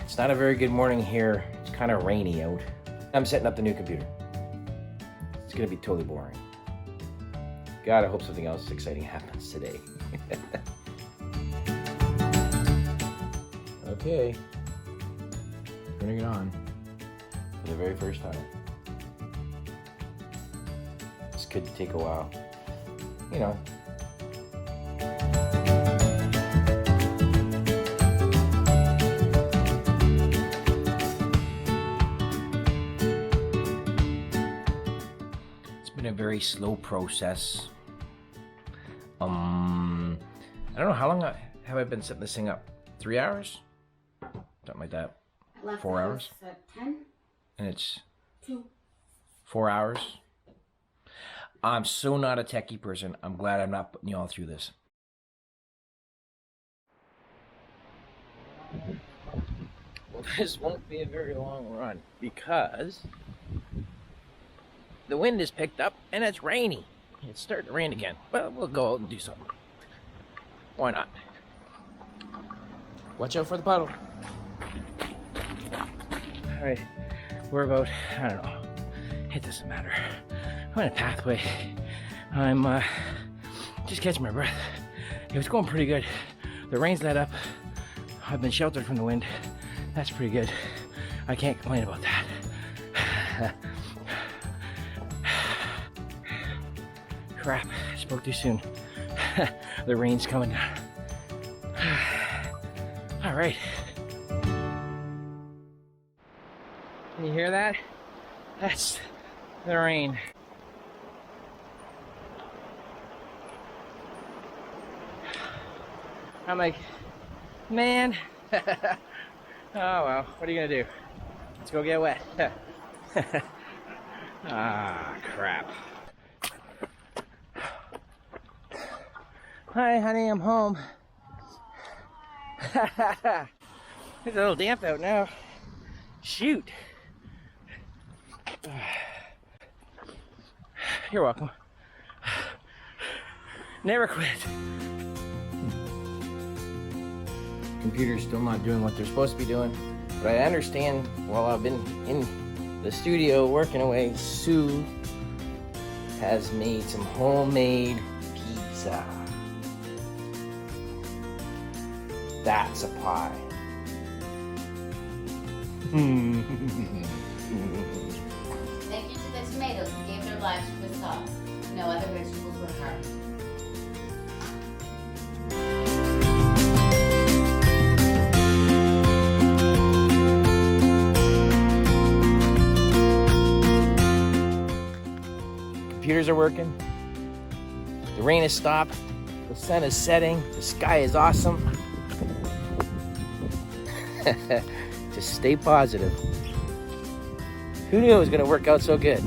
It's not a very good morning here. It's kind of rainy out. I'm setting up the new computer. It's gonna be totally boring. God, I hope something else exciting happens today. Okay, turning it on for the very first time. This could take a while, you know. It's been a very slow process. I don't know, how long have I been setting this thing up? 3 hours? Something like that. 4 hours? 10. And it's 2. 4 hours. I'm so not a techie person. I'm glad I'm not putting you all through this. Well, this won't be a very long run because the wind is picked up and it's rainy. It's starting to rain again. Well, we'll go out and do something. Why not? Watch out for the puddle. All right, we're about, I don't know, it doesn't matter. I'm in a pathway. I'm just catching my breath. It was going pretty good. The rain's let up. I've been sheltered from the wind. That's pretty good. I can't complain about that. Crap, I spoke too soon. The rain's coming down. All right. Can you hear that? That's the rain. I'm like, man. Oh well, what are you gonna do? Let's go get wet. Ah, crap. Hi, honey, I'm home. It's a little damp out now. Shoot. You're welcome. Never quit. Computer's still not doing what they're supposed to be doing, but I understand while I've been in the studio working away, Sue has made some homemade pizza. That's a pie. Thank you to the tomatoes who gave their lives to the sauce. No other vegetables were harmed. Computers are working. The rain has stopped. The sun is setting. The sky is awesome. Just stay positive. Who knew it was going to work out so good?